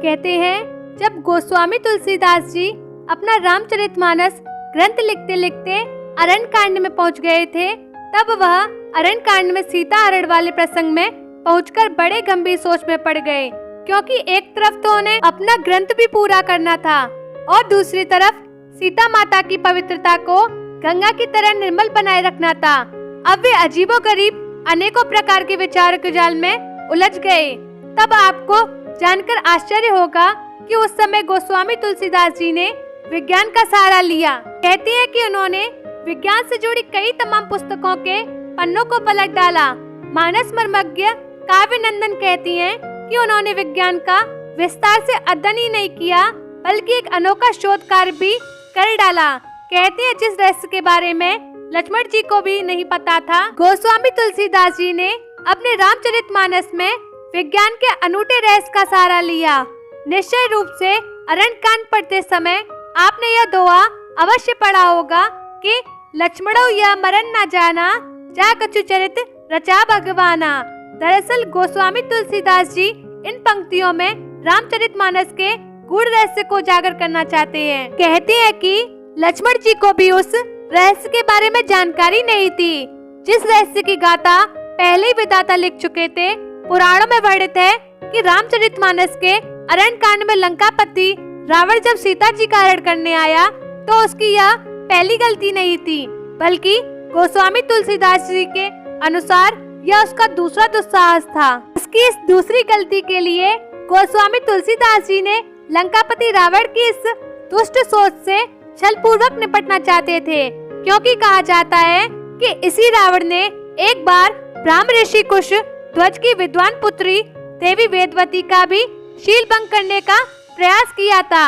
कहते हैं, जब गोस्वामी तुलसीदास जी अपना रामचरितमानस ग्रंथ लिखते लिखते अरण्यकांड में पहुंच गए थे, तब वह अरण्यकांड में सीता हरण वाले प्रसंग में पहुंचकर बड़े गंभीर सोच में पड़ गए, क्योंकि एक तरफ तो उन्हें अपना ग्रंथ भी पूरा करना था और दूसरी तरफ सीता माता की पवित्रता को गंगा की तरह निर्मल बनाए रखना था। अब वे अजीबोगरीब अनेकों प्रकार के विचारों के जाल में उलझ गए। तब आपको जानकर आश्चर्य होगा कि उस समय गोस्वामी तुलसीदास जी ने विज्ञान का सहारा लिया। कहते हैं कि उन्होंने विज्ञान से जुड़ी कई तमाम पुस्तकों के पन्नों को पलट डाला। मानस मर्मज्ञ काव्य नंदन कहती हैं कि उन्होंने विज्ञान का विस्तार से अध्ययन ही नहीं किया, बल्कि एक अनोखा शोध कार्य भी कर डाला। कहते हैं जिस रहस्य के बारे में लक्ष्मण जी को भी नहीं पता था, गोस्वामी तुलसीदास जी ने अपने रामचरितमानस में विज्ञान के अनूठे रहस्य का सहारा लिया। निश्चय रूप से अरण्यकांड पढ़ते समय आपने यह दोहा अवश्य पढ़ा होगा कि लक्ष्मणो यह मरण न जाना, जा कछु चरित रचा भगवाना। दरअसल गोस्वामी तुलसीदास जी इन पंक्तियों में रामचरितमानस के गूढ़ रहस्य को उजागर करना चाहते हैं। कहते हैं कि लक्ष्मण जी को भी उस रहस्य के बारे में जानकारी नहीं थी, जिस रहस्य की गाथा पहले ही विधाता लिख चुके थे। पुराणों में वर्णित है कि रामचरितमानस के अरण्यकांड में लंकापति रावण जब सीता जी का हरण करने आया तो उसकी यह पहली गलती नहीं थी, बल्कि गोस्वामी तुलसीदास जी के अनुसार यह उसका दूसरा दुस्साहस था। उसकी इस दूसरी गलती के लिए गोस्वामी तुलसीदास जी ने लंकापति रावण की इस दुष्ट सोच से छल पूर्वक निपटना चाहते थे, क्योंकि कहा जाता है कि इसी रावण ने एक बार ब्राह्म ऋषि कुश ध्वज की विद्वान पुत्री देवी वेदवती का भी शील भंग करने का प्रयास किया था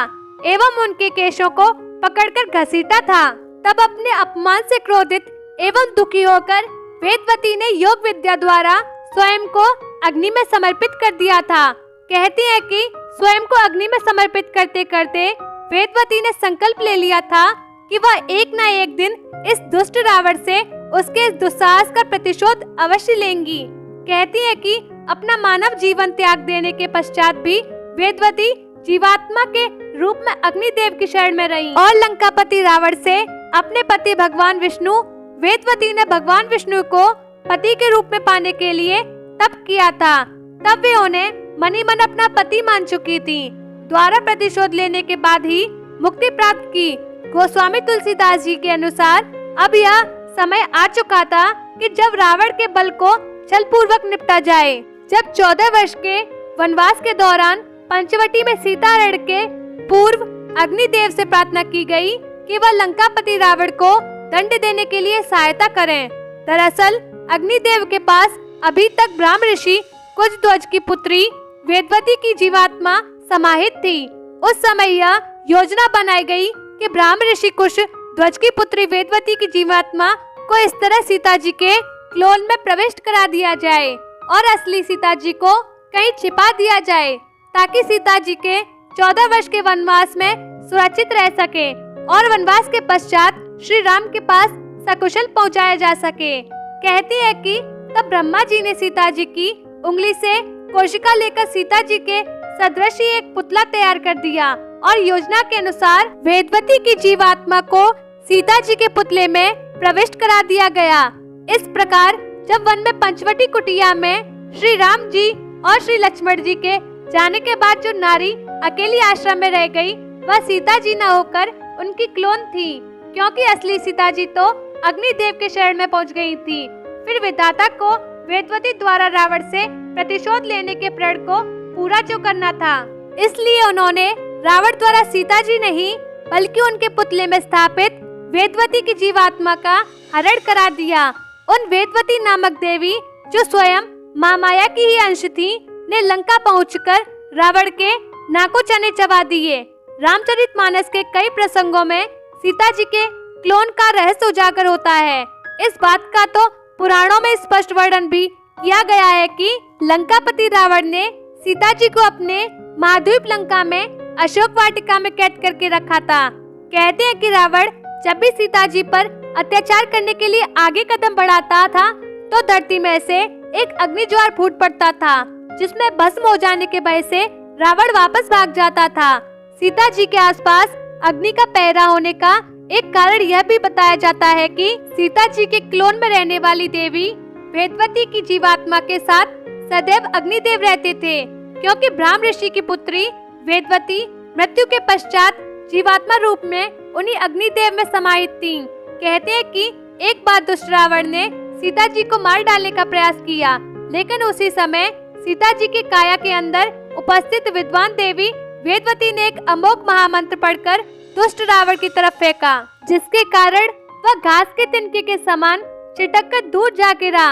एवं उनके केशों को पकड़कर घसीटा था। तब अपने अपमान से क्रोधित एवं दुखी होकर वेदवती ने योग विद्या द्वारा स्वयं को अग्नि में समर्पित कर दिया था। कहते हैं कि स्वयं को अग्नि में समर्पित करते करते वेदवती ने संकल्प ले लिया था कि वह एक न एक दिन इस दुष्ट रावण से उसके इस दुस्साहस का प्रतिशोध अवश्य लेंगी। कहती है कि अपना मानव जीवन त्याग देने के पश्चात भी वेदवती जीवात्मा के रूप में अग्निदेव की शरण में रही और लंकापति रावण से अपने पति भगवान विष्णु, वेदवती ने भगवान विष्णु को पति के रूप में पाने के लिए तप किया था। तब वे उन्हें मनी मन अपना पति मान चुकी थी। द्वारा प्रतिशोध लेने के बाद ही मुक्ति प्राप्त की। गोस्वामी तुलसीदास जी के अनुसार अब यह समय आ चुका था कि जब रावण के बल को छल पूर्वक निपटा जाए। जब 14 वर्ष के वनवास के दौरान पंचवटी में सीता हरण के पूर्व अग्निदेव से प्रार्थना की गई कि वह लंकापति रावण को दंड देने के लिए सहायता करें। दरअसल अग्निदेव के पास अभी तक ब्राह्म ऋषि कुश ध्वज की पुत्री वेदवती की जीवात्मा समाहित थी। उस समय यह योजना बनाई गई कि ब्राह्म ऋषि कुश ध्वज की पुत्री वेदवती की जीवात्मा को इस तरह सीता जी के क्लोन में प्रविष्ट करा दिया जाए और असली सीता जी को कहीं छिपा दिया जाए, ताकि सीता जी के 14 वर्ष के वनवास में सुरक्षित रह सके और वनवास के पश्चात श्री राम के पास सकुशल पहुंचाया जा सके। कहती है कि तब ब्रह्मा जी ने सीता जी की उंगली से कोशिका लेकर सीता जी के सदृश एक पुतला तैयार कर दिया और योजना के अनुसार वेदवती की जीवात्मा को सीता जी के पुतले में प्रविष्ट करा दिया गया। इस प्रकार जब वन में पंचवटी कुटिया में श्री राम जी और श्री लक्ष्मण जी के जाने के बाद जो नारी अकेली आश्रम में रह गई, वह सीता जी न होकर उनकी क्लोन थी, क्योंकि असली सीता जी तो अग्निदेव के शरण में पहुंच गई थी। फिर विधाता को वेदवती द्वारा रावण से प्रतिशोध लेने के प्रण को पूरा जो करना था, इसलिए उन्होंने रावण द्वारा सीता जी नहीं बल्कि उनके पुतले में स्थापित वेदवती की जीवात्मा का हरण करा दिया। उन वेदवती नामक देवी, जो स्वयं माँ माया की ही अंश थी, ने लंका पहुंचकर रावण के नाको चने चबा दिए। रामचरितमानस के कई प्रसंगों में सीता जी के क्लोन का रहस्य उजागर होता है। इस बात का तो पुराणों में स्पष्ट वर्णन भी किया गया है कि लंकापति रावण ने सीता जी को अपने महाद्वीप लंका में अशोक वाटिका में कैद करके रखा था। कहते हैं कि रावण जब भी सीता जी पर अत्याचार करने के लिए आगे कदम बढ़ाता था तो धरती में से एक अग्निज्वार फूट पड़ता था, जिसमें भस्म हो जाने के भय से रावण वापस भाग जाता था। सीता जी के आसपास अग्नि का पहरा होने का एक कारण यह भी बताया जाता है कि सीता जी के क्लोन में रहने वाली देवी वेदवती की जीवात्मा के साथ सदैव अग्निदेव रहते थे, क्योंकि ब्राह्मण ऋषि की पुत्री वेदवती मृत्यु के पश्चात जीवात्मा रूप में उन्हीं अग्निदेव में समाहित थी। कहते हैं कि एक बार दुष्ट रावण ने सीता जी को मार डालने का प्रयास किया, लेकिन उसी समय सीता जी की काया के अंदर उपस्थित विद्वान देवी वेदवती ने एक अमोघ महामंत्र पढ़कर दुष्ट रावण की तरफ फेंका, जिसके कारण वह घास के तिनके के समान छिटक कर दूर जा गिरा।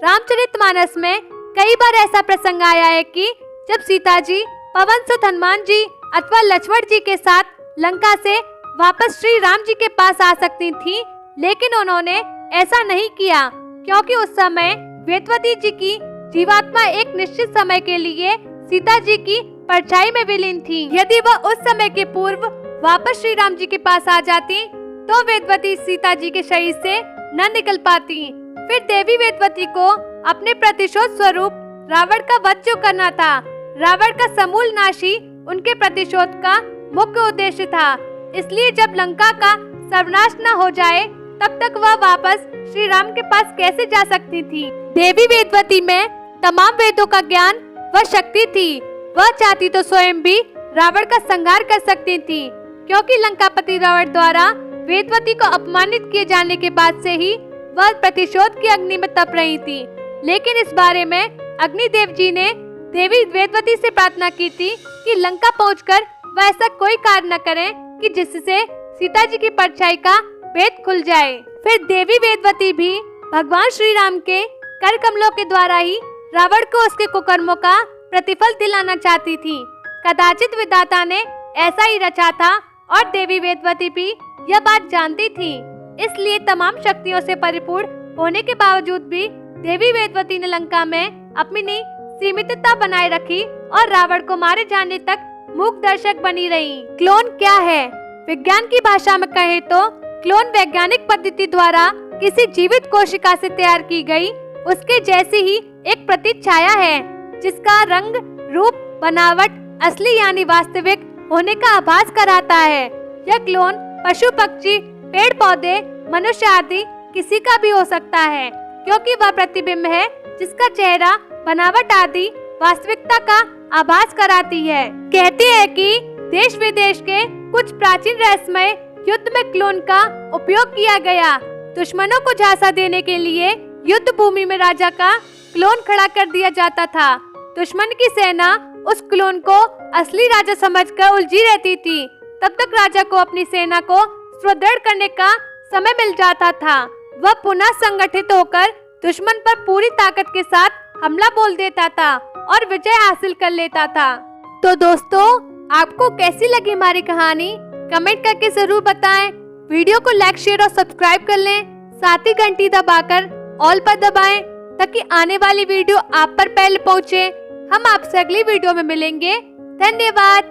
रामचरितमानस में कई बार ऐसा प्रसंग आया है कि जब सीता जी पवन सुत हनुमान जी अथवा लक्ष्मण जी के साथ लंका से वापस श्री राम जी के पास आ सकती थी, लेकिन उन्होंने ऐसा नहीं किया, क्योंकि उस समय वेदवती जी की जीवात्मा एक निश्चित समय के लिए सीता जी की परछाई में विलीन थी। यदि वह उस समय के पूर्व वापस श्री राम जी के पास आ जाती तो वेदवती सीता जी के शरीर से न निकल पाती। फिर देवी वेदवती को अपने प्रतिशोध स्वरूप रावण का वध जो करना था, रावण का समूल नाश ही उनके प्रतिशोध का मुख्य उद्देश्य था। इसलिए जब लंका का सर्वनाश न हो जाए तब तक वह वापस श्री राम के पास कैसे जा सकती थी। देवी वेदवती में तमाम वेदों का ज्ञान व शक्ति थी। वह चाहती तो स्वयं भी रावण का संहार कर सकती थी, क्योंकि लंकापति रावण द्वारा वेदवती को अपमानित किए जाने के बाद से ही वह प्रतिशोध की अग्नि में तप रही थी। लेकिन इस बारे में अग्निदेव जी ने देवी वेदवती से प्रार्थना की थी कि लंका पहुंचकर वह ऐसा कोई कार्य न करें कि जिससे सीता जी की परछाई का भेद खुल जाए। फिर देवी वेदवती भी भगवान श्री राम के कर कमलों के द्वारा ही रावण को उसके कुकर्मों का प्रतिफल दिलाना चाहती थी। कदाचित विधाता ने ऐसा ही रचा था और देवी वेदवती भी यह बात जानती थी। इसलिए तमाम शक्तियों से परिपूर्ण होने के बावजूद भी देवी वेदवती ने लंका में अपनी सीमितता बनाए रखी और रावण को मारे जाने तक मूक दर्शक बनी रही। क्लोन क्या है? विज्ञान की भाषा में कहे तो क्लोन वैज्ञानिक पद्धति द्वारा किसी जीवित कोशिका से तैयार की गई उसके जैसी ही एक प्रतिछाया है, जिसका रंग, रूप, बनावट असली यानी वास्तविक होने का आभास कराता है। यह क्लोन पशु, पक्षी, पेड़ पौधे, मनुष्य आदि किसी का भी हो सकता है, क्योंकि वह प्रतिबिंब है जिसका चेहरा, बनावट आदि वास्तविकता का आभास कराती है। कहते हैं कि देश विदेश के कुछ प्राचीन रहस्यमय युद्ध में क्लोन का उपयोग किया गया। दुश्मनों को झांसा देने के लिए युद्ध भूमि में राजा का क्लोन खड़ा कर दिया जाता था। दुश्मन की सेना उस क्लोन को असली राजा समझकर उलझी रहती थी। तब तक राजा को अपनी सेना को सुदृढ़ करने का समय मिल जाता था। वह पुनः संगठित होकर दुश्मन पर पूरी ताकत के साथ हमला बोल देता था और विजय हासिल कर लेता था। तो दोस्तों, आपको कैसी लगी हमारी कहानी? कमेंट करके जरूर बताएं। वीडियो को लाइक, शेयर और सब्सक्राइब कर लें। साथ ही घंटी दबाकर ऑल पर दबाएं ताकि आने वाली वीडियो आप पर पहले पहुंचे। हम आपसे अगली वीडियो में मिलेंगे। धन्यवाद।